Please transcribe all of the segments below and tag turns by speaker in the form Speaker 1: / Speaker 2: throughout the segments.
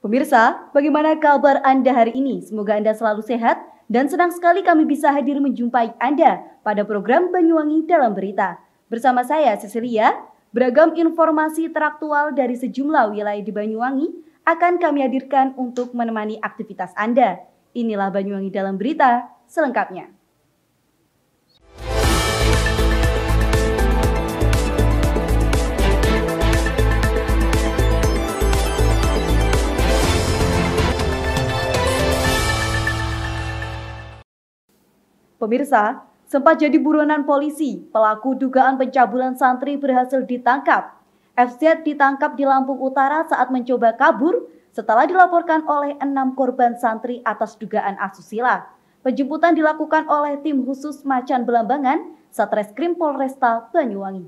Speaker 1: Pemirsa, bagaimana kabar Anda hari ini? Semoga Anda selalu sehat dan senang sekali kami bisa hadir menjumpai Anda pada program Banyuwangi Dalam Berita. Bersama saya, Cecilia, beragam informasi teraktual dari sejumlah wilayah di Banyuwangi akan kami hadirkan untuk menemani aktivitas Anda. Inilah Banyuwangi Dalam Berita selengkapnya. Pemirsa, sempat jadi buronan polisi, pelaku dugaan pencabulan santri berhasil ditangkap. FZ ditangkap di Lampung Utara saat mencoba kabur setelah dilaporkan oleh 6 korban santri atas dugaan asusila. Penjemputan dilakukan oleh tim khusus Macan Belambangan, Satreskrim Polresta Banyuwangi.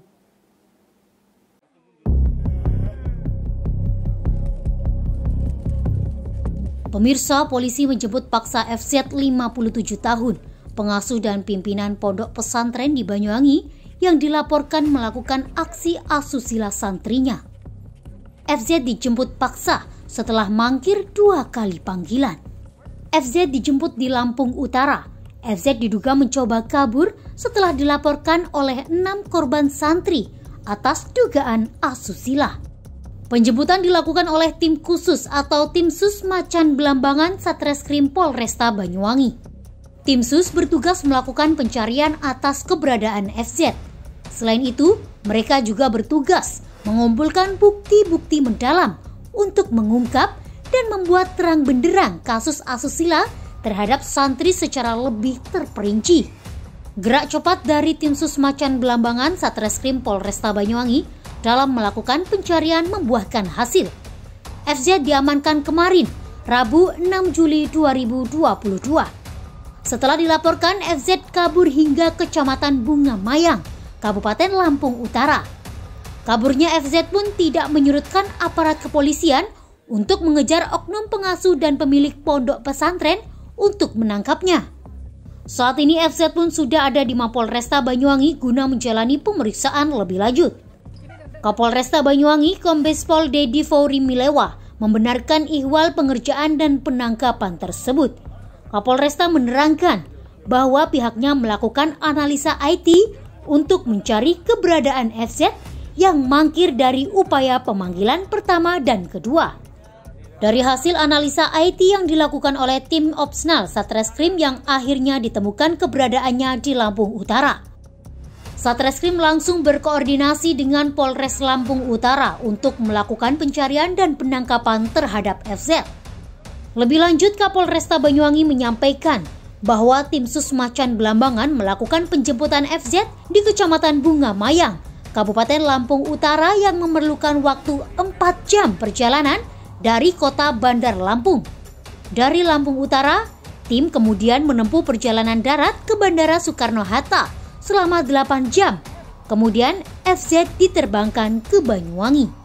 Speaker 2: Pemirsa, polisi menjemput paksa FZ 57 tahun. Pengasuh dan pimpinan pondok pesantren di Banyuwangi yang dilaporkan melakukan aksi asusila santrinya. FZ dijemput paksa setelah mangkir 2 kali panggilan. FZ dijemput di Lampung Utara. FZ diduga mencoba kabur setelah dilaporkan oleh 6 korban santri atas dugaan asusila. Penjemputan dilakukan oleh tim khusus atau tim sus Macan Belambangan Satreskrim Polresta Banyuwangi. Tim sus bertugas melakukan pencarian atas keberadaan FZ. Selain itu, mereka juga bertugas mengumpulkan bukti-bukti mendalam untuk mengungkap dan membuat terang benderang kasus asusila terhadap santri secara lebih terperinci. Gerak cepat dari tim sus Macan Belambangan Satreskrim Polresta Banyuwangi dalam melakukan pencarian membuahkan hasil. FZ diamankan kemarin, Rabu 6 Juli 2022. Setelah dilaporkan, FZ kabur hingga Kecamatan Bunga Mayang, Kabupaten Lampung Utara. Kaburnya FZ pun tidak menyurutkan aparat kepolisian untuk mengejar oknum pengasuh dan pemilik pondok pesantren untuk menangkapnya. Saat ini FZ pun sudah ada di Mapolresta Banyuwangi guna menjalani pemeriksaan lebih lanjut. Kapolresta Banyuwangi Kombes Pol Dedi Fouri Milewa membenarkan ihwal pengerjaan dan penangkapan tersebut. Kapolresta menerangkan bahwa pihaknya melakukan analisa IT untuk mencari keberadaan FZ yang mangkir dari upaya pemanggilan pertama dan kedua. Dari hasil analisa IT yang dilakukan oleh tim Opsnal Satreskrim yang akhirnya ditemukan keberadaannya di Lampung Utara. Satreskrim langsung berkoordinasi dengan Polres Lampung Utara untuk melakukan pencarian dan penangkapan terhadap FZ. Lebih lanjut, Kapolresta Banyuwangi menyampaikan bahwa tim sus Macan Belambangan melakukan penjemputan FZ di Kecamatan Bunga Mayang, Kabupaten Lampung Utara yang memerlukan waktu 4 jam perjalanan dari kota Bandar Lampung. Dari Lampung Utara, tim kemudian menempuh perjalanan darat ke Bandara Soekarno-Hatta selama 8 jam. Kemudian FZ diterbangkan ke Banyuwangi.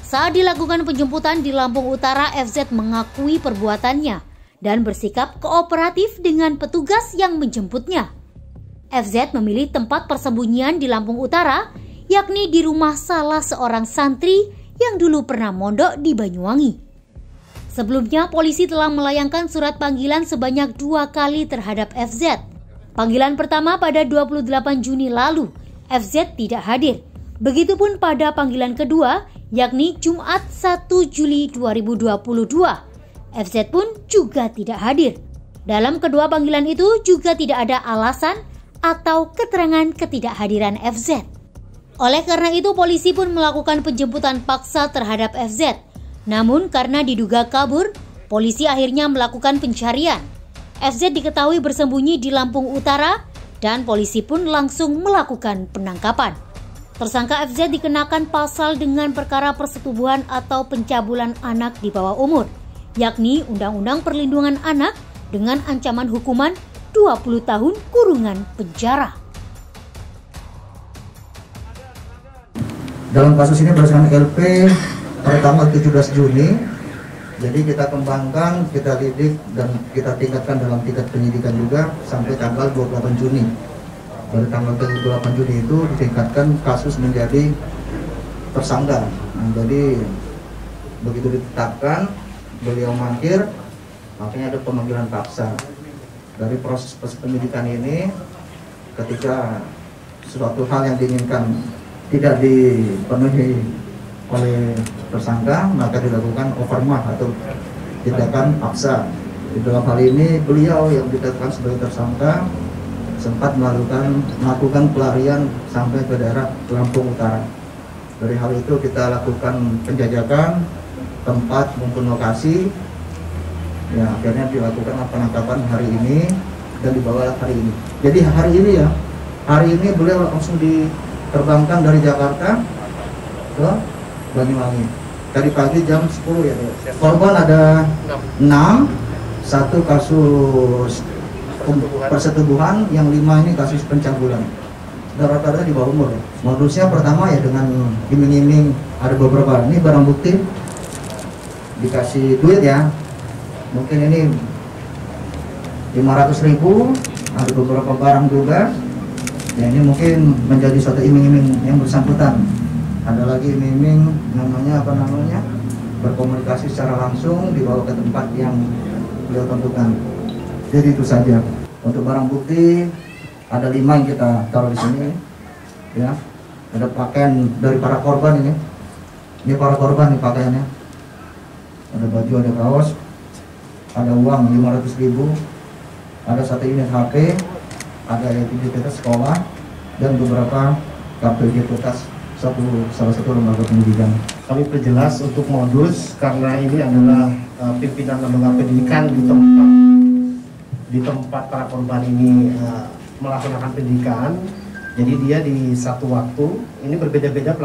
Speaker 2: Saat dilakukan penjemputan di Lampung Utara, FZ mengakui perbuatannya dan bersikap kooperatif dengan petugas yang menjemputnya. FZ memilih tempat persembunyian di Lampung Utara, yakni di rumah salah seorang santri yang dulu pernah mondok di Banyuwangi. Sebelumnya, polisi telah melayangkan surat panggilan sebanyak 2 kali terhadap FZ. Panggilan pertama pada 28 Juni lalu, FZ tidak hadir. Begitupun pada panggilan kedua, yakni Jumat 1 Juli 2022. FZ pun juga tidak hadir. Dalam kedua panggilan itu juga tidak ada alasan atau keterangan ketidakhadiran FZ. Oleh karena itu, polisi pun melakukan penjemputan paksa terhadap FZ. Namun karena diduga kabur, polisi akhirnya melakukan pencarian. FZ diketahui bersembunyi di Lampung Utara dan polisi pun langsung melakukan penangkapan. Tersangka FZ dikenakan pasal dengan perkara persetubuhan atau pencabulan anak di bawah umur, yakni Undang-Undang Perlindungan Anak dengan ancaman hukuman 20 tahun kurungan penjara.
Speaker 3: Dalam kasus ini berdasarkan LP pada tanggal 17 Juni, jadi kita kembangkan, kita lidik, dan kita tingkatkan dalam tingkat penyidikan juga sampai tanggal 28 Juni. Pada tanggal 28 Juni itu ditingkatkan kasus menjadi tersangka. Nah, jadi begitu ditetapkan beliau mangkir, makanya ada pemanggilan paksa. Dari proses penyidikan ini, ketika suatu hal yang diinginkan tidak dipenuhi oleh tersangka, maka dilakukan overmah atau tindakan paksa. Di dalam hal ini beliau yang ditetapkan sebagai tersangka sempat melakukan pelarian sampai ke daerah Lampung Utara. Dari hal itu kita lakukan penjajakan tempat maupun lokasi. Ya, akhirnya dilakukan penangkapan hari ini dan dibawa hari ini. Jadi hari ini beliau langsung diterbangkan dari Jakarta ke Banyuwangi. Tadi pagi jam 10 ya. Korban ada 6, satu kasus persetubuhan, yang 5 ini kasus pencabulan. Rata-rata di bawah umur. Modusnya pertama ya dengan iming-iming, ada beberapa ini barang bukti dikasih duit ya. Mungkin ini 500.000, ada beberapa barang juga. Ya, ini mungkin menjadi suatu iming-iming yang bersangkutan. Ada lagi iming-iming berkomunikasi secara langsung dibawa ke tempat yang beliau tentukan. Jadi itu saja. Untuk barang bukti ada 5 yang kita taruh di sini. Ya, ada pakaian dari para korban ini. Ini para korban nih pakaiannya. Ada baju, ada kaos. Ada uang 500.000, ada 1 unit HP, ada identitas sekolah, dan beberapa kartu identitas salah satu lembaga pendidikan.
Speaker 4: Kami perjelas untuk modus karena ini adalah pimpinan lembaga pendidikan di tempat para korban ini melaksanakan pendidikan. Jadi dia di satu waktu ini berbeda-beda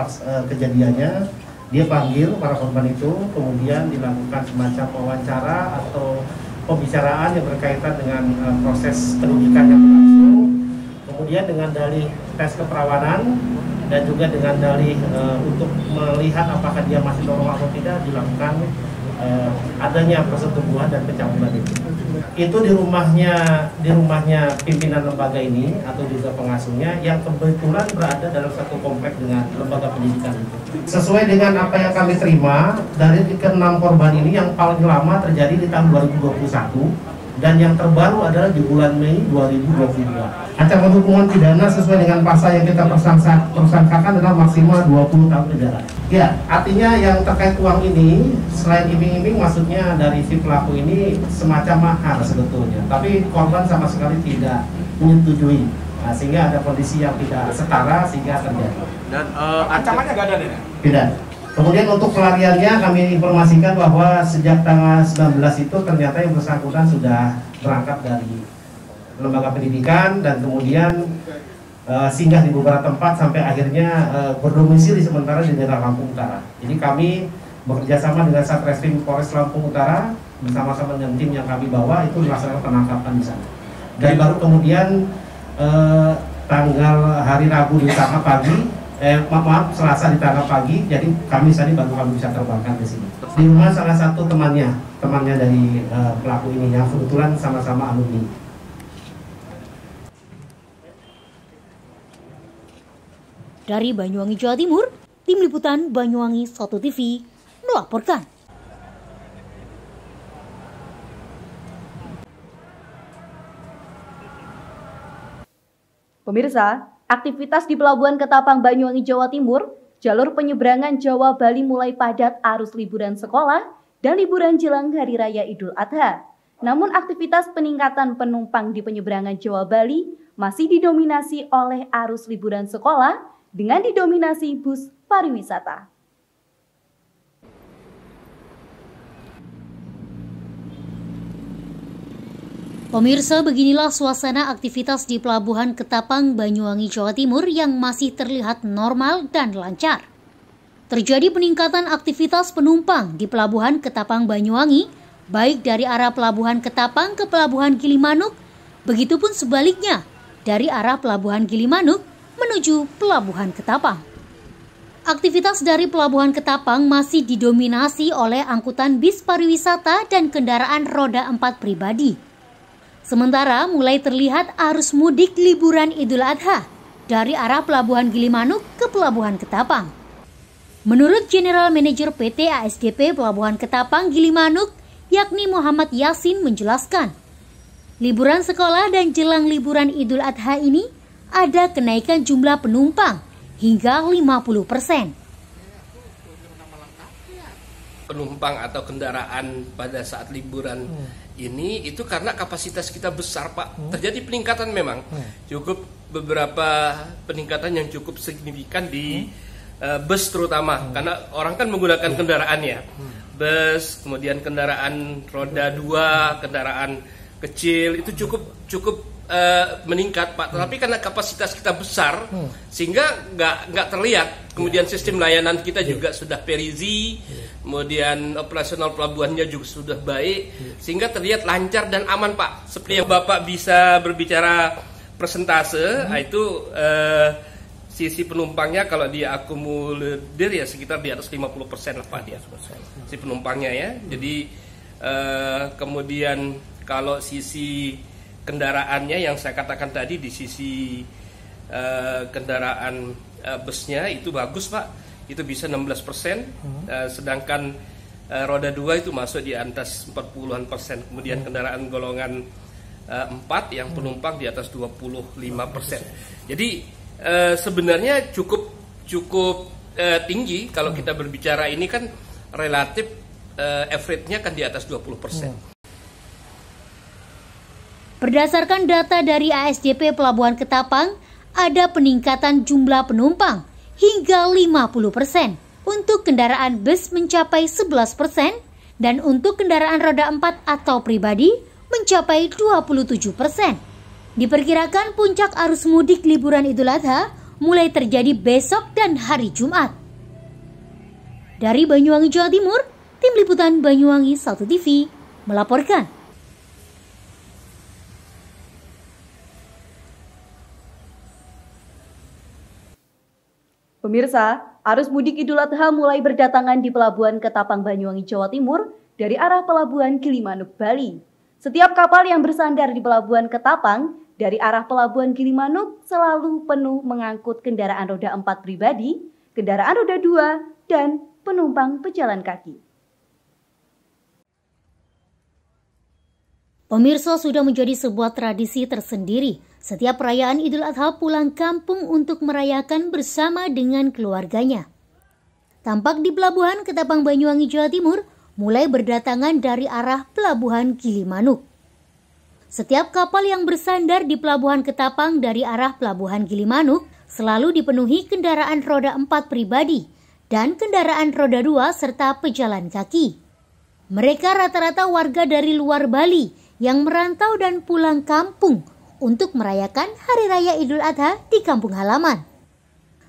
Speaker 4: kejadiannya. Dia panggil para korban itu, kemudian dilakukan semacam wawancara atau pembicaraan yang berkaitan dengan proses pendidikan yang berlangsung. Kemudian dengan dalih tes keperawanan dan juga dengan dalih untuk melihat apakah dia masih normal atau tidak, dilakukan adanya persetubuhan dan pencabulan itu. Itu di rumahnya pimpinan lembaga ini atau juga pengasuhnya yang kebetulan berada dalam satu komplek dengan lembaga pendidikan itu. Sesuai dengan apa yang kami terima dari ke-6 korban ini, yang paling lama terjadi di tahun 2021 dan yang terbaru adalah di bulan Mei 2022. Ancaman hukuman pidana sesuai dengan pasal yang kita persangkakan adalah maksimal 20 tahun penjara. Ya, artinya yang terkait uang ini, selain iming-iming, maksudnya dari si pelaku ini semacam mahar sebetulnya. Tapi korban sama sekali tidak menyetujui, sehingga ada kondisi yang tidak setara sehingga terjadi. Dan ancamannya nggak ada, Dede? Tidak. Kemudian untuk pelariannya kami informasikan bahwa sejak tanggal 19 itu ternyata yang bersangkutan sudah berangkat dari lembaga pendidikan dan kemudian singgah di beberapa tempat sampai akhirnya berdomisili sementara di daerah Lampung Utara. Jadi kami bekerjasama dengan Satreskrim Polres Lampung Utara bersama-sama dengan tim yang kami bawa itu melaksanakan penangkapan di sana. Dan baru kemudian tanggal hari Rabu ditangkap pagi. Selasa ditangkap pagi, jadi Kamis tadi baru kami bisa terbangkan ke sini. Di rumah salah satu temannya dari pelaku ini yang kebetulan sama-sama alumni.
Speaker 2: Dari Banyuwangi, Jawa Timur, Tim Liputan Banyuwangi 1 TV melaporkan.
Speaker 1: Pemirsa, aktivitas di Pelabuhan Ketapang Banyuwangi, Jawa Timur, jalur penyeberangan Jawa Bali mulai padat arus liburan sekolah dan liburan jelang Hari Raya Idul Adha. Namun aktivitas peningkatan penumpang di penyeberangan Jawa Bali masih didominasi oleh arus liburan sekolah dengan didominasi bus pariwisata.
Speaker 2: Pemirsa, beginilah suasana aktivitas di Pelabuhan Ketapang Banyuwangi, Jawa Timur yang masih terlihat normal dan lancar. Terjadi peningkatan aktivitas penumpang di Pelabuhan Ketapang Banyuwangi, baik dari arah Pelabuhan Ketapang ke Pelabuhan Gilimanuk, begitupun sebaliknya dari arah Pelabuhan Gilimanuk menuju Pelabuhan Ketapang. Aktivitas dari Pelabuhan Ketapang masih didominasi oleh angkutan bis pariwisata dan kendaraan roda 4 pribadi. Sementara mulai terlihat arus mudik liburan Idul Adha dari arah Pelabuhan Gilimanuk ke Pelabuhan Ketapang. Menurut General Manager PT ASDP Pelabuhan Ketapang Gilimanuk, yakni Muhammad Yasin menjelaskan, liburan sekolah dan jelang liburan Idul Adha ini ada kenaikan jumlah penumpang hingga 50%.
Speaker 5: Penumpang atau kendaraan pada saat liburan ini itu karena kapasitas kita besar, Pak. Terjadi peningkatan memang. Cukup beberapa peningkatan yang cukup signifikan di bus terutama, karena orang kan menggunakan kendaraannya. Bus, kemudian kendaraan roda 2, kendaraan kecil itu cukup meningkat, Pak. Tetapi karena kapasitas kita besar sehingga nggak terlihat. Kemudian sistem layanan kita juga sudah perizi, kemudian operasional pelabuhannya juga sudah baik, sehingga terlihat lancar dan aman, Pak. Seperti yang Bapak bisa berbicara persentase, itu sisi penumpangnya kalau dia akumulir ya sekitar di atas 50% lah, Pak, dia si penumpangnya ya. Jadi kemudian kalau sisi kendaraannya yang saya katakan tadi, di sisi kendaraan busnya itu bagus, Pak, itu bisa 16%, sedangkan roda 2 itu masuk di atas 40-an%, kemudian kendaraan golongan 4 yang penumpang di atas 25%. Jadi sebenarnya cukup tinggi kalau kita berbicara, ini kan relatif average-nya kan di atas 20%.
Speaker 2: Berdasarkan data dari ASDP Pelabuhan Ketapang, ada peningkatan jumlah penumpang hingga 50%. Untuk kendaraan bus mencapai 11% dan untuk kendaraan roda 4 atau pribadi mencapai 27%. Diperkirakan puncak arus mudik liburan Idul Adha mulai terjadi besok dan hari Jumat. Dari Banyuwangi, Jawa Timur, Tim Liputan Banyuwangi 1 TV melaporkan.
Speaker 1: Pemirsa, arus mudik Idul Adha mulai berdatangan di Pelabuhan Ketapang Banyuwangi, Jawa Timur dari arah Pelabuhan Gilimanuk, Bali. Setiap kapal yang bersandar di Pelabuhan Ketapang dari arah Pelabuhan Gilimanuk selalu penuh mengangkut kendaraan roda 4 pribadi, kendaraan roda 2, dan penumpang pejalan kaki.
Speaker 2: Pemirsa, sudah menjadi sebuah tradisi tersendiri. Setiap perayaan Idul Adha pulang kampung untuk merayakan bersama dengan keluarganya. Tampak di Pelabuhan Ketapang Banyuwangi, Jawa Timur, mulai berdatangan dari arah Pelabuhan Gilimanuk. Setiap kapal yang bersandar di Pelabuhan Ketapang dari arah Pelabuhan Gilimanuk selalu dipenuhi kendaraan roda 4 pribadi dan kendaraan roda 2 serta pejalan kaki. Mereka rata-rata warga dari luar Bali yang merantau dan pulang kampung untuk merayakan Hari Raya Idul Adha di kampung halaman.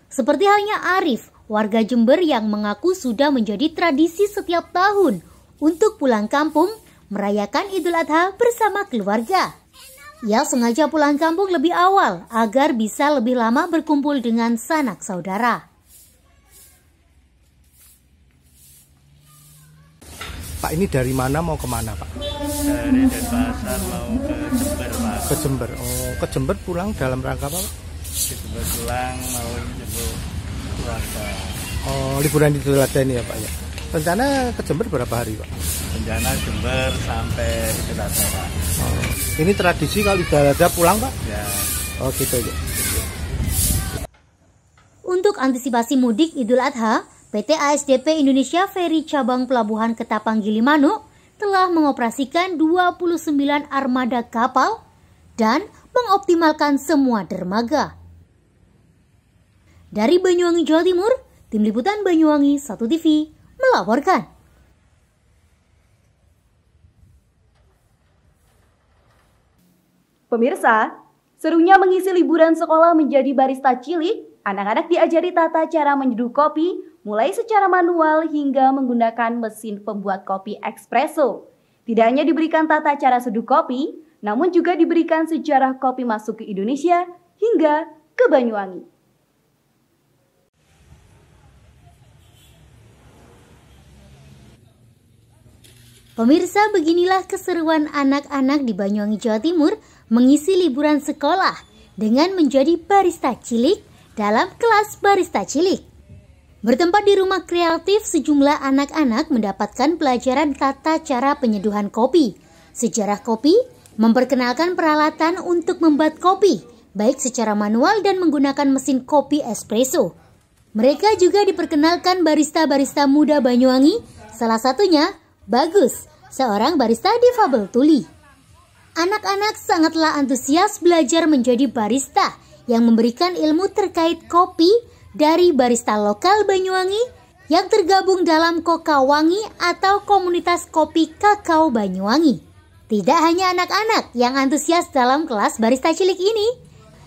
Speaker 2: Seperti halnya Arif, warga Jember yang mengaku sudah menjadi tradisi setiap tahun untuk pulang kampung merayakan Idul Adha bersama keluarga. Ia sengaja pulang kampung lebih awal agar bisa lebih lama berkumpul dengan sanak saudara.
Speaker 6: Pak, ini dari mana mau kemana, Pak?
Speaker 7: Dari Denpasar mau ke Jember, Pak.
Speaker 6: Ke Jember. Oh, ke Jember pulang dalam rangka apa, Pak?
Speaker 7: Ke Jember pulang mau jemput keluarga.
Speaker 6: Oh, liburan di Idul Adha ini ya, Pak ya. Rencana ke Jember berapa hari, Pak?
Speaker 7: Rencana Jember sampai Idul Adha, Pak.
Speaker 6: Oh, ini tradisi kalau Idul Adha pulang, Pak?
Speaker 7: Ya.
Speaker 6: Oh, gitu ya.
Speaker 2: Untuk antisipasi mudik Idul Adha, PT ASDP Indonesia Ferry Cabang Pelabuhan Ketapang Gilimanuk telah mengoperasikan 29 armada kapal dan mengoptimalkan semua dermaga. Dari Banyuwangi, Jawa Timur, Tim Liputan Banyuwangi 1 TV melaporkan.
Speaker 1: Pemirsa, serunya mengisi liburan sekolah menjadi barista cilik, anak-anak diajari tata cara menyeduh kopi, mulai secara manual hingga menggunakan mesin pembuat kopi espresso. Tidak hanya diberikan tata cara seduh kopi, namun juga diberikan sejarah kopi masuk ke Indonesia hingga ke Banyuwangi.
Speaker 2: Pemirsa, beginilah keseruan anak-anak di Banyuwangi, Jawa Timur mengisi liburan sekolah dengan menjadi barista cilik dalam kelas barista cilik. Bertempat di rumah kreatif, sejumlah anak-anak mendapatkan pelajaran tata cara penyeduhan kopi, sejarah kopi, memperkenalkan peralatan untuk membuat kopi, baik secara manual dan menggunakan mesin kopi espresso. Mereka juga diperkenalkan barista-barista muda Banyuwangi, salah satunya Bagus, seorang barista difabel tuli. Anak-anak sangatlah antusias belajar menjadi barista yang memberikan ilmu terkait kopi dari barista lokal Banyuwangi yang tergabung dalam Kokawangi atau komunitas kopi kakao Banyuwangi. Tidak hanya anak-anak yang antusias dalam kelas barista cilik ini,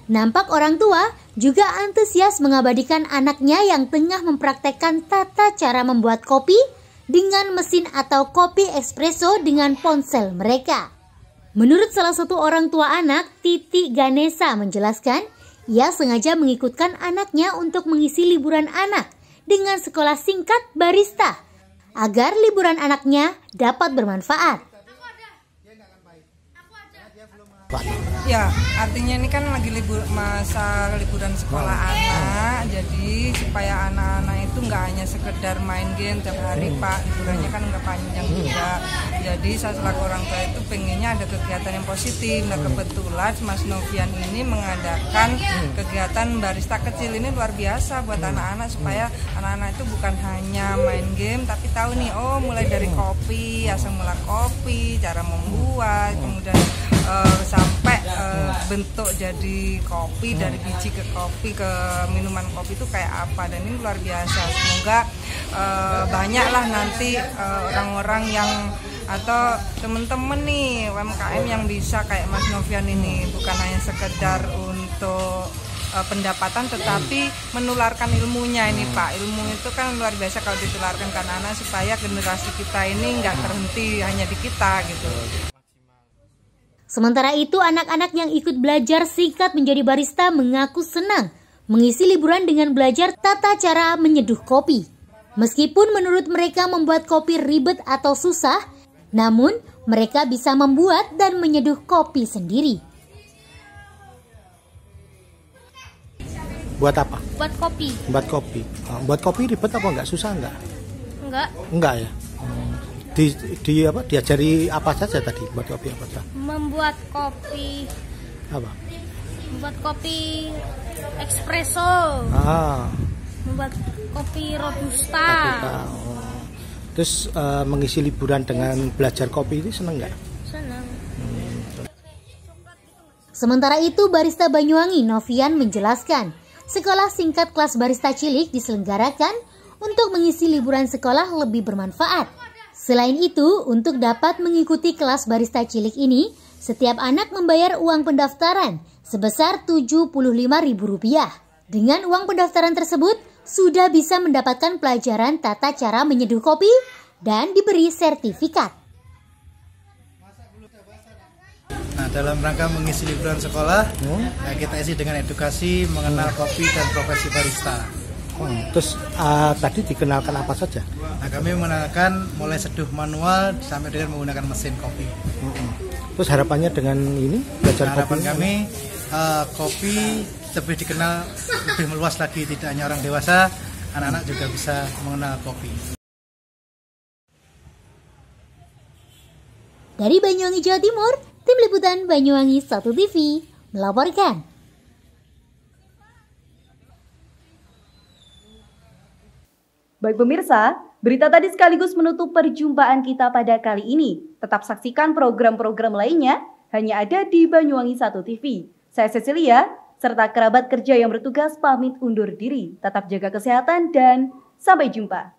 Speaker 2: nampak orang tua juga antusias mengabadikan anaknya yang tengah mempraktekkan tata cara membuat kopi dengan mesin atau kopi espresso dengan ponsel mereka. Menurut salah satu orang tua anak, Titi Ganesa menjelaskan, ia sengaja mengikutkan anaknya untuk mengisi liburan anak dengan sekolah singkat barista agar liburan anaknya dapat bermanfaat.
Speaker 8: Ya, artinya ini kan lagi masa liburan sekolah anak, jadi supaya anak-anak itu nggak hanya sekedar main game tiap hari Pak, liburannya kan nggak panjang juga. Jadi saya selaku orang tua itu pengennya ada kegiatan yang positif. Nah kebetulan Mas Novian ini mengadakan kegiatan barista kecil ini luar biasa buat anak-anak, supaya anak-anak itu bukan hanya main game tapi tahu nih, oh mulai dari kopi, asal mula kopi, cara membuat, kemudian sampai bentuk jadi kopi, dari biji ke kopi ke minuman kopi itu kayak apa, dan ini luar biasa. Semoga banyaklah nanti orang-orang yang atau teman-teman nih UMKM yang bisa kayak Mas Novian ini, bukan hanya sekedar untuk pendapatan tetapi menularkan ilmunya ini Pak. Ilmu itu kan luar biasa kalau ditularkan ke anak-anak supaya generasi kita ini nggak terhenti hanya di kita gitu.
Speaker 2: Sementara itu, anak-anak yang ikut belajar singkat menjadi barista mengaku senang mengisi liburan dengan belajar tata cara menyeduh kopi. Meskipun menurut mereka membuat kopi ribet atau susah, namun mereka bisa membuat dan menyeduh kopi sendiri.
Speaker 6: Buat apa?
Speaker 9: Buat kopi.
Speaker 6: Buat kopi. Buat kopi ribet apa enggak? Susah enggak?
Speaker 9: Enggak.
Speaker 6: Enggak ya. Diajari apa saja tadi? Buat kopi apa saja?
Speaker 9: Membuat kopi.
Speaker 6: Apa?
Speaker 9: Membuat kopi espresso. Membuat kopi robusta.
Speaker 6: Terus mengisi liburan dengan belajar kopi itu seneng nggak?
Speaker 9: Senang.
Speaker 2: Sementara itu, barista Banyuwangi Novian menjelaskan, sekolah singkat kelas barista cilik diselenggarakan untuk mengisi liburan sekolah lebih bermanfaat. Selain itu, untuk dapat mengikuti kelas barista cilik ini, setiap anak membayar uang pendaftaran sebesar Rp75.000. Dengan uang pendaftaran tersebut, sudah bisa mendapatkan pelajaran tata cara menyeduh kopi dan diberi sertifikat.
Speaker 10: Nah, dalam rangka mengisi liburan sekolah, kita isi dengan edukasi mengenal kopi dan profesi barista.
Speaker 6: Terus tadi dikenalkan apa saja?
Speaker 10: Nah, kami mengenalkan mulai seduh manual sampai dengan menggunakan mesin kopi.
Speaker 6: Terus harapannya dengan ini belajar kopi?
Speaker 10: Harapan kami kopi lebih dikenal lebih meluas lagi, tidak hanya orang dewasa, anak-anak juga bisa mengenal kopi.
Speaker 2: Dari Banyuwangi, Jawa Timur, Tim Liputan Banyuwangi 1 TV melaporkan.
Speaker 1: Baik pemirsa, berita tadi sekaligus menutup perjumpaan kita pada kali ini. Tetap saksikan program-program lainnya hanya ada di Banyuwangi 1 TV. Saya Cecilia, serta kerabat kerja yang bertugas pamit undur diri. Tetap jaga kesehatan dan sampai jumpa.